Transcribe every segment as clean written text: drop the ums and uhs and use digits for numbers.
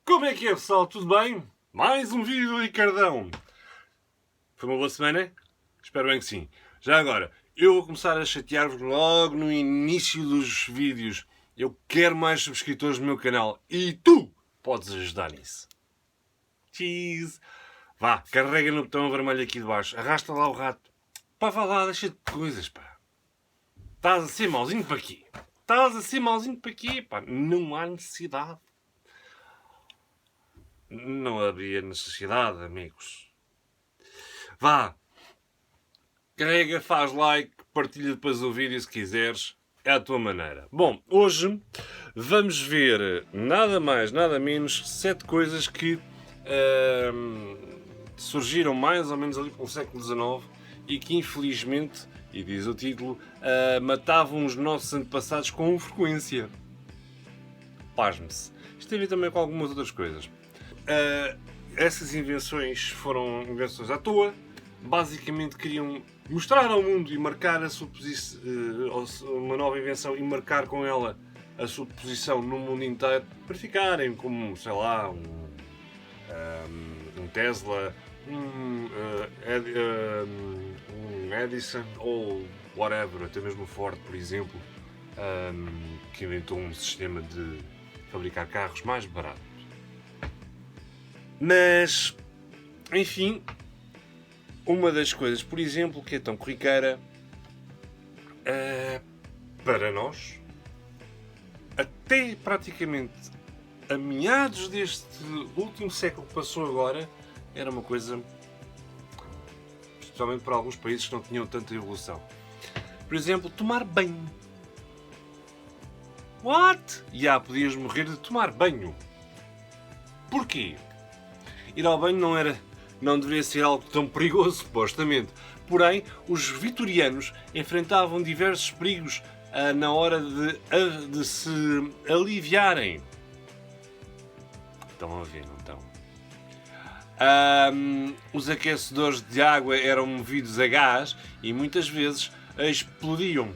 Como é que é, pessoal? Tudo bem? Mais um vídeo do Ricardão. Foi uma boa semana? Espero bem que sim. Já agora, eu vou começar a chatear-vos logo no início dos vídeos. Eu quero mais subscritores no meu canal e tu podes ajudar nisso. Cheese! Vá, carrega no botão vermelho aqui de baixo. Arrasta lá o rato. Pá, vá lá, deixa de coisas, pá. Estás a ser mauzinho para quê? Estás a ser mauzinho para quê, pá? Não há necessidade. Não havia necessidade, amigos. Vá. Carrega, faz like, partilha depois o vídeo se quiseres. É a tua maneira. Bom, hoje vamos ver nada mais, nada menos 7 coisas que surgiram mais ou menos ali pelo século XIX e que infelizmente, e diz o título, matavam os nossos antepassados com frequência. Pasme-se. Isto tem a ver também com algumas outras coisas. Essas invenções foram invenções à toa. Basicamente queriam mostrar ao mundo e marcar a sua posição, uma nova invenção e marcar com ela a sua posição no mundo inteiro para ficarem como, sei lá, um Tesla, um Edison ou whatever, até mesmo Ford, por exemplo, que inventou um sistema de fabricar carros mais barato. Mas, enfim, uma das coisas, por exemplo, que é tão corriqueira para nós, até praticamente a meados deste último século que passou agora, era uma coisa, especialmente para alguns países que não tinham tanta evolução. Por exemplo, tomar banho. What? Podias morrer de tomar banho. Porquê? Ir ao banho não deveria ser algo tão perigoso, supostamente. Porém, os vitorianos enfrentavam diversos perigos na hora de se aliviarem. Estão a ver, não estão? Os aquecedores de água eram movidos a gás e muitas vezes explodiam.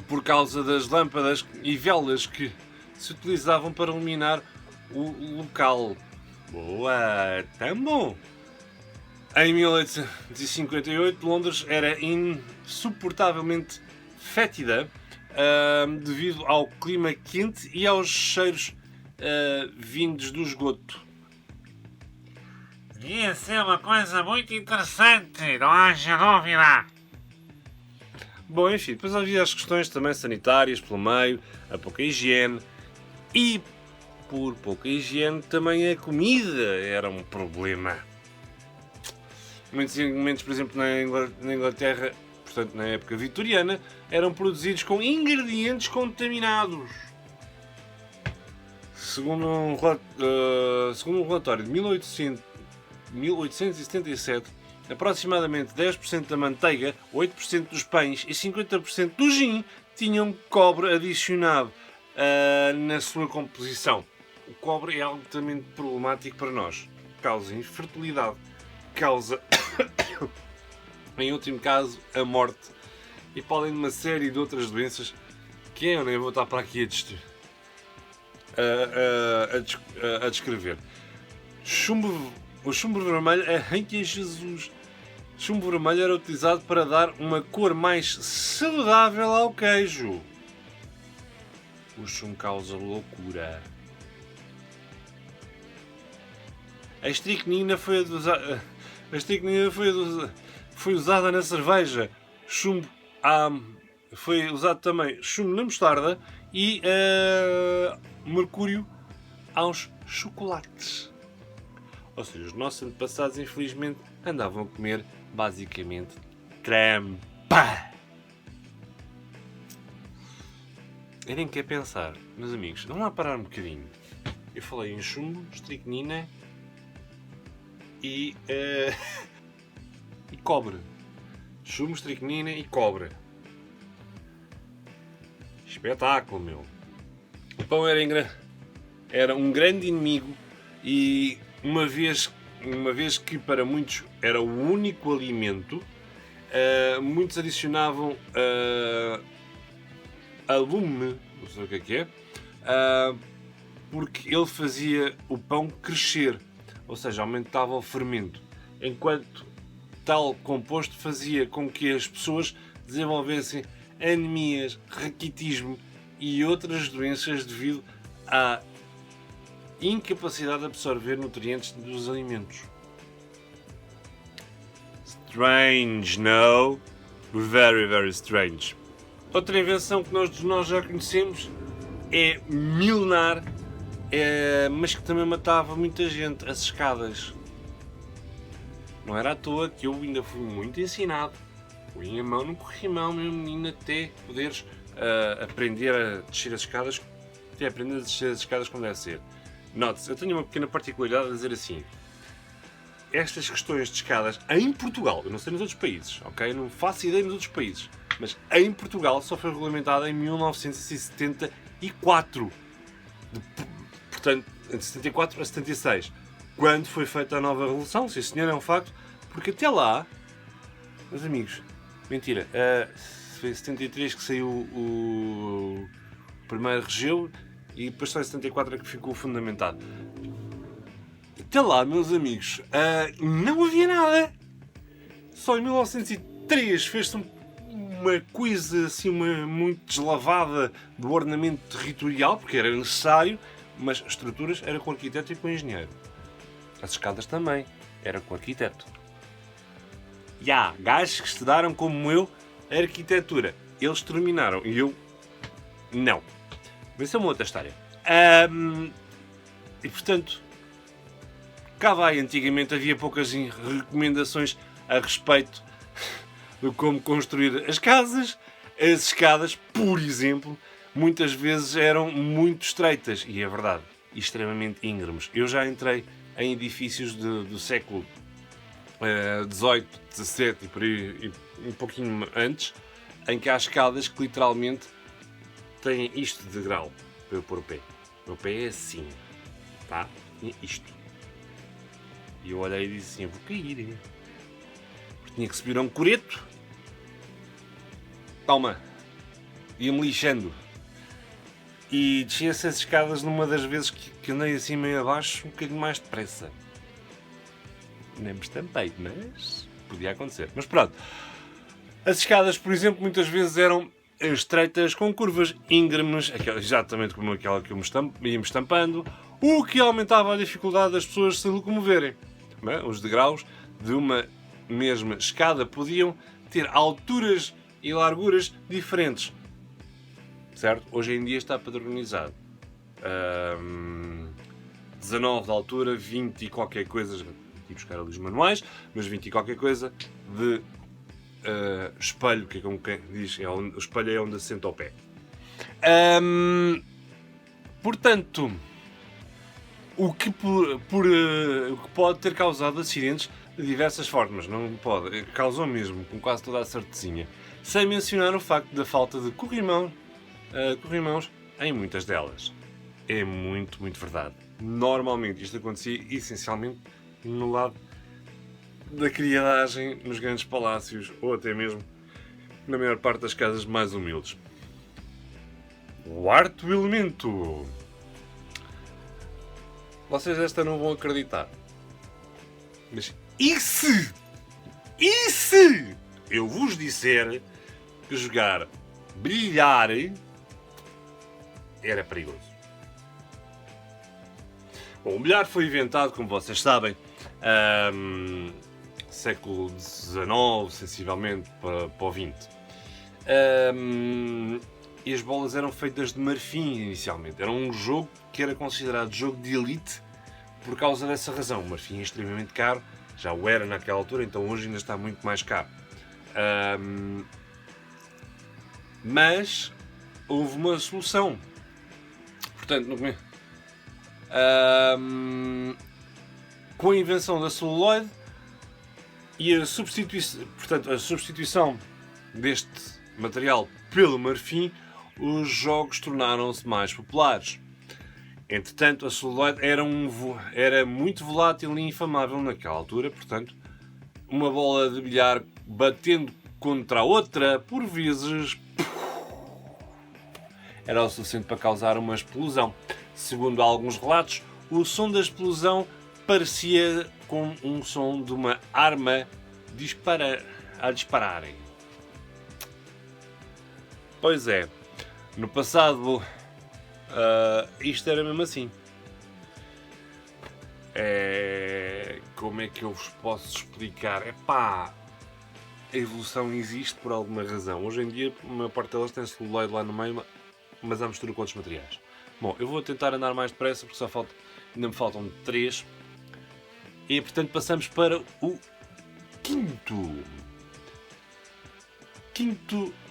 Por causa das lâmpadas e velas que se utilizavam para iluminar o local. Boa, tão bom! Em 1858, Londres era insuportavelmente fétida devido ao clima quente e aos cheiros vindos do esgoto. Devia ser uma coisa muito interessante, não haja dúvida. Bom, enfim, depois havia as questões também sanitárias pelo meio, a pouca higiene e, por pouca higiene, também a comida era um problema. Muitos alimentos, por exemplo, na Inglaterra, portanto na época vitoriana, eram produzidos com ingredientes contaminados. Segundo um relatório de 1877, aproximadamente 10% da manteiga, 8% dos pães e 50% do gin tinham cobre adicionado na sua composição. O cobre é altamente problemático para nós. Causa infertilidade, causa, em último caso, a morte e para além de uma série de outras doenças que eu nem vou estar para aqui a descrever. O chumbo vermelho em que Jesus. O chumbo vermelho era utilizado para dar uma cor mais saudável ao queijo. O chumbo causa loucura. A estricnina foi usada na cerveja. Chumbo foi usado também chumbo na mostarda e mercúrio aos chocolates. Ou seja, os nossos antepassados, infelizmente, andavam a comer, basicamente, trampa. Eu nem quero pensar, meus amigos, vamos lá parar um bocadinho. Eu falei em chumbo, estricnina e cobre. Chumbo, estricnina e cobre. Espetáculo, meu. O pão era um grande inimigo e uma vez que para muitos era o único alimento, muitos adicionavam alume, não sei o que é, porque ele fazia o pão crescer, ou seja, aumentava o fermento, enquanto tal composto fazia com que as pessoas desenvolvessem anemias, raquitismo e outras doenças devido à incapacidade de absorver nutrientes dos alimentos. Strange, no? Very, very strange. Outra invenção que nós já conhecemos é milenar, mas que também matava muita gente, as escadas. Não era à toa que eu ainda fui muito ensinado. Põe a mão no corrimão, meu menino, até poderes aprender a descer as escadas, até aprender a descer as escadas como deve ser. Note-se, eu tenho uma pequena particularidade a dizer assim. Estas questões de escadas em Portugal, eu não sei nos outros países, ok? Não faço ideia nos outros países, mas em Portugal só foi regulamentada em 1974. Portanto, de 74 a 76. Quando foi feita a nova revolução, sim senhor, é um facto, porque até lá, meus amigos, mentira, foi em 73 que saiu o primeiro regeu e depois só em 74 é que ficou fundamentado. Até lá, meus amigos, não havia nada. Só em 1903 fez-se uma coisa assim muito deslavada do ornamento territorial, porque era necessário, mas as estruturas eram com arquiteto e com engenheiro. As escadas também, era com arquiteto. E há gajos que estudaram, como eu, a arquitetura. Eles terminaram e eu não. Mas isso é uma outra história. E portanto, cá vai, antigamente havia poucas recomendações a respeito de como construir as casas. As escadas, por exemplo, muitas vezes eram muito estreitas, e é verdade, e extremamente íngremes. Eu já entrei em edifícios do século XVIII, XVII e por aí, e um pouquinho antes, em que há escadas que literalmente têm isto de grau para eu pôr o pé. O meu pé é assim, tá? E isto. E eu olhei e disse assim, vou cair. Porque tinha que subir a um coreto. Toma. Ia-me lixando. E desci essas escadas numa das vezes que andei assim meio abaixo, um bocadinho mais depressa. Nem me estampei, mas podia acontecer. Mas pronto. As escadas, por exemplo, muitas vezes eram estreitas, com curvas íngremes, exatamente como aquela que eu ia-me estampando, o que aumentava a dificuldade das pessoas se locomoverem. Os degraus de uma mesma escada podiam ter alturas e larguras diferentes. Certo? Hoje em dia está padronizado. 19 de altura, 20 e qualquer coisa, e buscar ali os manuais, mas 20 e qualquer coisa de espelho, que é como quem diz, o espelho é onde assenta o pé. Portanto, o que pode ter causado acidentes de diversas formas, não pode, causou mesmo, com quase toda a certezinha, sem mencionar o facto da falta de corrimãos em muitas delas. É muito, muito verdade. Normalmente isto acontecia essencialmente no lado da criadagem, nos grandes palácios ou até mesmo na maior parte das casas mais humildes. Quarto elemento. Vocês esta não vão acreditar. Mas e se eu vos disser que jogar bilhar era perigoso? Bom, o bilhar foi inventado, como vocês sabem, século XIX, sensivelmente para o XX. E as bolas eram feitas de marfim inicialmente. Era um jogo que era considerado jogo de elite por causa dessa razão. O marfim é extremamente caro, já o era naquela altura, então hoje ainda está muito mais caro. Mas houve uma solução. Portanto, com a invenção da celuloide e a substituição deste material pelo marfim, os jogos tornaram-se mais populares. Entretanto, a celuloide era muito volátil e inflamável naquela altura, portanto, uma bola de bilhar batendo contra a outra, por vezes, era o suficiente para causar uma explosão. Segundo alguns relatos, o som da explosão parecia com um som de uma arma a dispararem. Pois é, no passado isto era mesmo assim. Como é que eu vos posso explicar? A evolução existe por alguma razão. Hoje em dia, a maior parte delas tem celuloide lá no meio, mas há mistura com outros materiais. Bom, eu vou tentar andar mais depressa porque ainda me faltam 3. E portanto passamos para o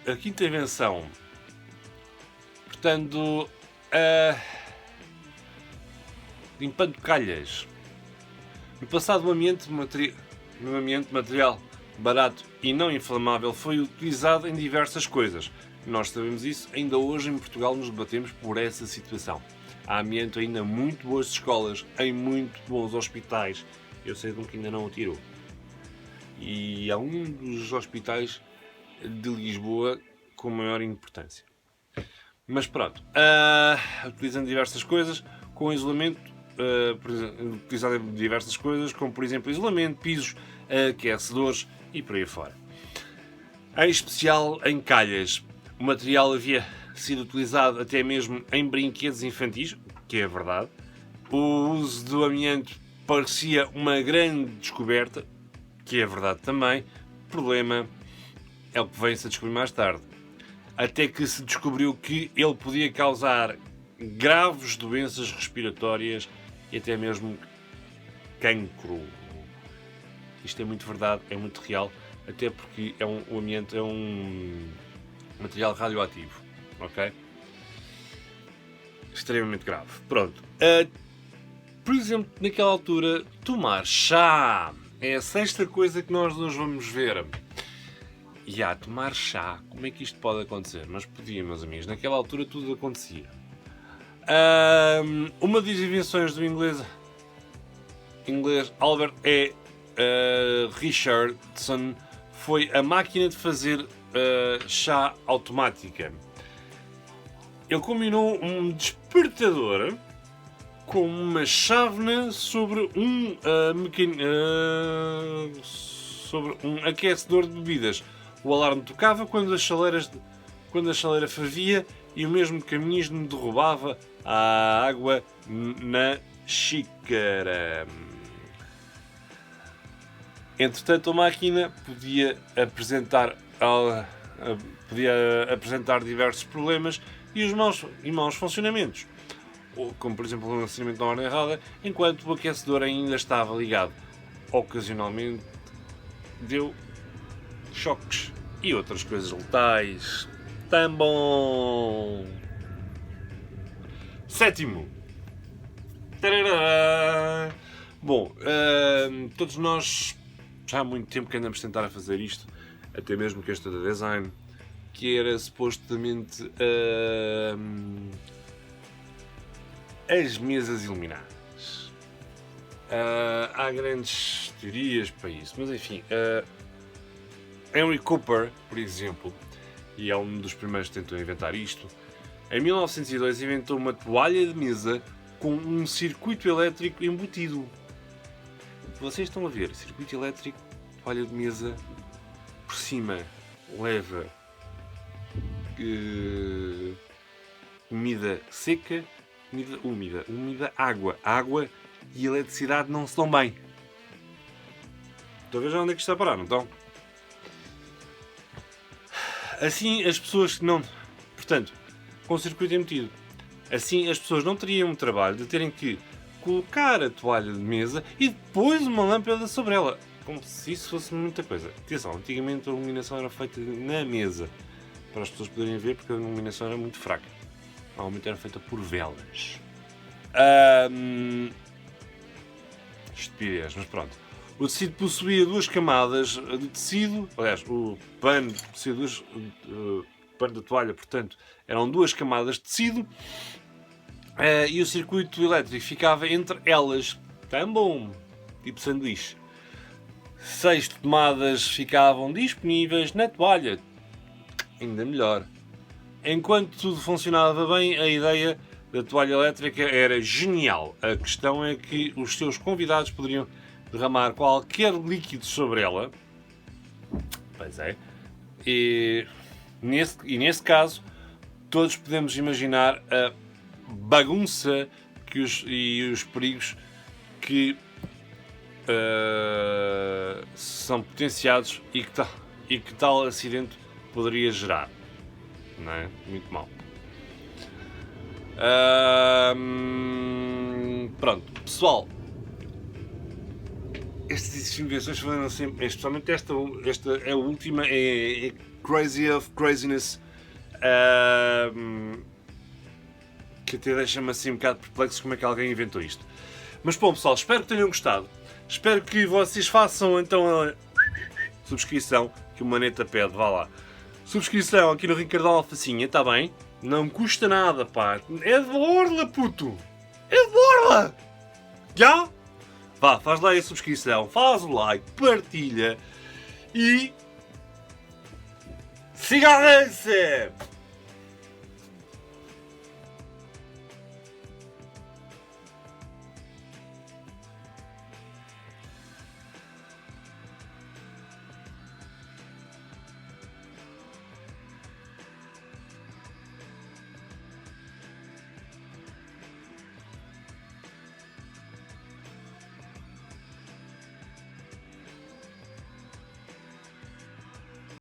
a quinta invenção. Portanto, limpando calhas. No passado, o ambiente material barato e não inflamável foi utilizado em diversas coisas. Nós sabemos isso, ainda hoje em Portugal nos debatemos por essa situação. Há amianto ainda muito boas escolas, em muito bons hospitais. Eu sei de um que ainda não o tirou. E há um dos hospitais de Lisboa com maior importância. Mas pronto, utilizando diversas coisas, com isolamento, utilizado em diversas coisas, como por exemplo isolamento, pisos, aquecedores e por aí fora. Em especial em calhas. O material havia sido utilizado até mesmo em brinquedos infantis, que é verdade. O uso do amianto parecia uma grande descoberta, que é verdade também. O problema é o que veio-se a descobrir mais tarde. Até que se descobriu que ele podia causar graves doenças respiratórias e até mesmo cancro. Isto é muito verdade, é muito real, até porque o amianto é um material radioativo, ok? Extremamente grave. Pronto. Por exemplo, naquela altura, tomar chá é a sexta coisa que nós nos vamos ver. Tomar chá, como é que isto pode acontecer? Mas podia, meus amigos, naquela altura tudo acontecia. Uma das invenções do inglês Albert E. Richardson foi a máquina de fazer chá automática. Ele combinou um despertador com uma chávena sobre um aquecedor de bebidas. O alarme tocava quando a chaleira fervia e o mesmo mecanismo derrubava a água na xícara. Entretanto, a máquina podia apresentar diversos problemas e os maus funcionamentos, como por exemplo o lançamento na ordem errada, enquanto o aquecedor ainda estava ligado. Ocasionalmente deu choques e outras coisas letais. Tão bom! Sétimo. Tarará. Bom, todos nós já há muito tempo que andamos a tentar fazer isto, até mesmo que este da design, que era supostamente as mesas iluminadas. Há grandes teorias para isso, mas enfim, Henry Cooper, por exemplo, e é um dos primeiros que tentou inventar isto, em 1902 inventou uma toalha de mesa com um circuito elétrico embutido. Vocês estão a ver, circuito elétrico, toalha de mesa, por cima leva comida seca, comida úmida, água e eletricidade não se dão bem. Estão a ver já onde é que está a parar, não estão? Assim as pessoas não... Portanto, com o circuito embutido, assim as pessoas não teriam o trabalho de terem que colocar a toalha de mesa e depois uma lâmpada sobre ela. Como se isso fosse muita coisa. Atenção, antigamente a iluminação era feita na mesa, para as pessoas poderem ver, porque a iluminação era muito fraca. Normalmente era feita por velas. Estupidez, mas pronto. O tecido possuía 2 camadas de tecido, aliás, o pano possuía pano da toalha, portanto, eram 2 camadas de tecido, e o circuito elétrico ficava entre elas. Tão bom! Tipo sanduíche. 6 tomadas ficavam disponíveis na toalha. Ainda melhor. Enquanto tudo funcionava bem, a ideia da toalha elétrica era genial. A questão é que os seus convidados poderiam derramar qualquer líquido sobre ela. Pois é. E nesse caso, todos podemos imaginar a bagunça e os perigos que são potenciados e que tal acidente poderia gerar. Não é? Muito mal. Pronto, pessoal. Estas invenções foram sempre, especialmente esta é a última, é crazy of craziness, que até deixa-me assim um bocado perplexo como é que alguém inventou isto. Mas bom, pessoal, espero que tenham gostado. Espero que vocês façam então a subscrição que o Maneta pede, vá lá. Subscrição aqui no Ricardão Alfacinha, está bem? Não me custa nada, pá. É de borla, puto! É de borla! Já? Vá, faz lá a subscrição, faz o like, partilha e... siga a dança!